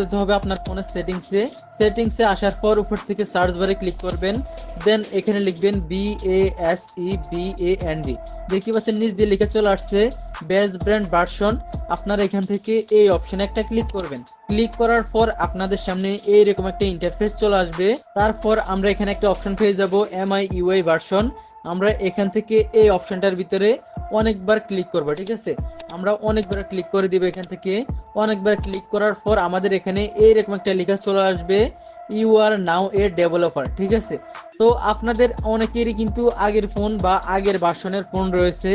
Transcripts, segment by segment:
যেতে হবে আপনার ফোনের সেটিংসে আসার পর উপর থেকে সার্চ বারে ক্লিক করবেন, দেন এখানে লিখবেন BASEBAND। দেখতে পাচ্ছেন নিচ দিয়ে লিখে চলে আসছে বেস ব্র্যান্ড ভার্সন। আপনারা এখান থেকে এই অপশনে একটা ক্লিক করবেন। ক্লিক করার পর আপনাদের সামনে এইরকম একটা ইন্টারফেস চলে আসবে। তারপর আমরা এখানে একটা অপশন পেয়ে যাব MIUI ভার্সন। আমরা এখান থেকে এই অপশনটার ভিতরে অনেকবার ক্লিক করব, ঠিক আছে। আমরা অনেকবার ক্লিক করে দিব। এখান থেকে অনেকবার ক্লিক করার পর আমাদের এখানে এইরকম একটা লেখা চলে আসবে you R now A developer, ঠিক আছে। তো আপনাদের অনেকেরই কিন্তু আগের ফোন বা আগের ভার্সনের ফোন রয়েছে,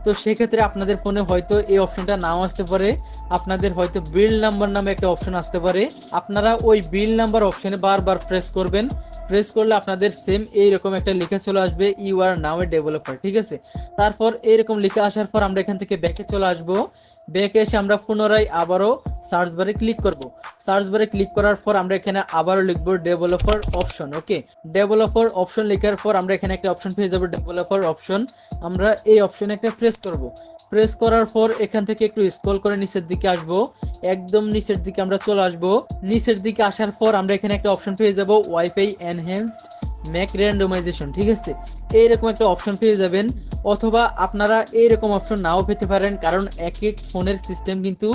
তো সেক্ষেত্রে আপনাদের ফোনে হয়তো এই অপশনটা নাও আসতে পারে। আপনাদের হয়তো বিল্ড নাম্বার নামে একটা অপশন আসতে পারে। আপনারা ওই বিল্ড নাম্বার অপশনে বারবার প্রেস করবেন। প্রেস করলে আপনাদের সেম এইরকম একটা লেখা চলে আসবে you R now A developer, ঠিক আছে। তারপর এইরকম লেখা আসার পর আমরা এখান থেকে ব্যাকে চলে আসবো। ব্যাকে এসে আমরা পুনরায় আবারও সার্চ বারে ক্লিক করব। সার্চ বারে ক্লিক করার পর আমরা এখানে আবারও লিখবো ডেভেলপার অপশন। ওকে, ডেভেলপার অপশন লেখার পর আমরা এখানে একটা অপশন পেয়ে যাবো ডেভেলপার অপশন। আমরা এই অপশনে একটা প্রেস করব। প্রেস করার পর এখান থেকে একটু স্ক্রল করে নিচের দিকে আসব। একদম নিচের দিকে আমরা চলে আসব। নিচের দিকে আসার পর আমরা এখানে একটা অপশন পেয়ে যাব ওয়াইফাই এনহ্যান্সড ম্যাক র্যান্ডমাইজেশন, ঠিক আছে। এইরকম একটা অপশন পেয়ে যাবেন, অথবা আপনারা এইরকম অপশন নাও পেতে পারেন, কারণ এক এক ফোনের সিস্টেম কিন্তু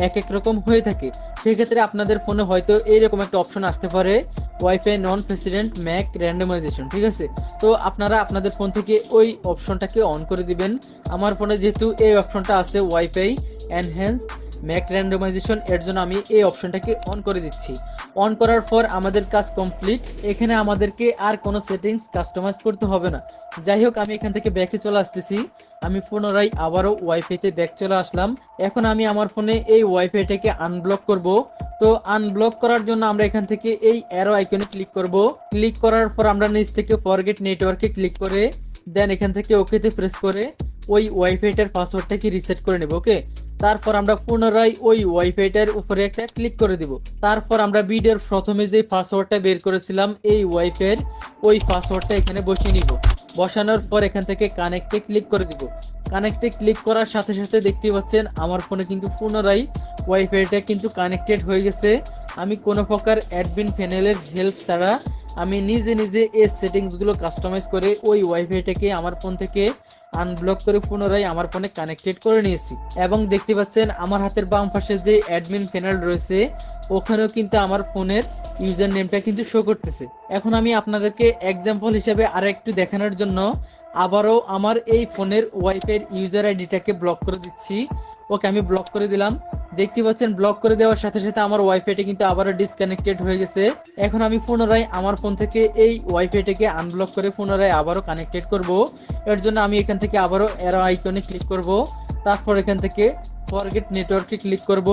এক এক রকম হয়ে থাকে। সেক্ষেত্রে আপনাদের ফোনে হয়তো এইরকম একটা অপশন আসতে পারে ওয়াইফাই নন প্রেসিডেন্ট ম্যাক র্যান্ডমাইজেশন, ঠিক আছে। তো আপনারা আপনাদের ফোন থেকে ওই অপশনটাকে অন করে দিবেন। আমার ফোনে যেহেতু এই অপশনটা আছে ওয়াইফাই এনহ্যান্সড ম্যাক র্যান্ডমাইজেশন, এর জন্য আমি এই অপশনটাকে অন করে দিচ্ছি। অন করার পর আমাদের কাজ কমপ্লিট। এখানে আমাদেরকে আর কোনো সেটিংস কাস্টমাইজ করতে হবে না। যাই হোক, আমি এখান থেকে ব্যাকে চলে আসতেছি। আমি পুনরায় আবারও ওয়াইফাইতে ব্যাক চলে আসলাম। এখন আমি আমার ফোনে এই ওয়াইফাইটাকে আনব্লক করব। তো আনব্লক করার জন্য আমরা এখান থেকে এই অ্যারো আইকনে ক্লিক করব। ক্লিক করার পর আমরা নিচ থেকে ফরগেট নেটওয়ার্কে ক্লিক করে দেন এখান থেকে ওকেতে প্রেস করে ওই ওয়াইফাইটার পাসওয়ার্ডটাকে রিসেট করে নেব। ওকে, তারপর আমরা পুনরায় ওই ওয়াইফাইটার উপরে একটা ক্লিক করে দিব। তারপর আমরা ভিডিওর প্রথমে যে পাসওয়ার্ডটা বের করেছিলাম এই ওয়াইফাইয়ের, ওই পাসওয়ার্ডটা এখানে বসিয়ে নিব। বসানোর পর এখান থেকে কানেক্টে ক্লিক করে দিব। কানেক্টে ক্লিক করার সাথে সাথে দেখতে পাচ্ছেন আমার ফোনে কিন্তু পুনরায় ওয়াইফাইটা কিন্তু কানেক্টেড হয়ে গেছে। আমি কোনো প্রকার অ্যাডমিন প্যানেলের হেল্প ছাড়া আমি নিজে নিজে এই সেটিংসগুলো কাস্টমাইজ করে ওই ওয়াইফাইটাকে আমার ফোন থেকে আনব্লক করে পুনরায় আমার ফোনে কানেক্টেড করে নিয়েছি। এবং দেখতে পাচ্ছেন আমার হাতের বাম পাশে যে অ্যাডমিন প্যানেল রয়েছে ওখানেও কিন্তু আমার ফোনের ইউজার নেমটা কিন্তু শো করতেছে। এখন আমি আপনাদেরকে এক্সাম্পল হিসেবে আর একটু দেখানোর জন্য আবারও আমার এই ফোনের ওয়াইফাই ইউজার আইডিটাকে ব্লক করে দিচ্ছি। ওকে, আমি ব্লক করে দিলাম। দেখতে পাচ্ছেন ব্লক করে দেওয়ার সাথে সাথে আমার ওয়াইফাইটা কিন্তু আবারও ডিসকানেক্টেড হয়ে গেছে। এখন আমি পুনরায় আমার ফোন থেকে এই ওয়াইফাইটাকে আনব্লক করে পুনরায় আবারও কানেক্টেড করব। এর জন্য আমি এখান থেকে আবারও অ্যারো আইকনে ক্লিক করব। তারপর এখান থেকে ফরগেট নেটওয়ার্কে ক্লিক করব।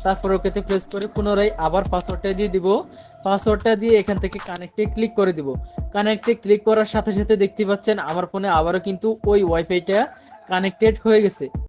তারপর ওকেতে প্রেস করে পুনরায় আবার পাসওয়ার্ডটা দিয়ে দিব। পাসওয়ার্ডটা দিয়ে এখান থেকে কানেক্টে ক্লিক করে দিব। কানেক্টে ক্লিক করার সাথে সাথে দেখতে পাচ্ছেন আমার ফোনে আবারও কিন্তু ওই ওয়াইফাইটা কানেক্টেড হয়ে গেছে।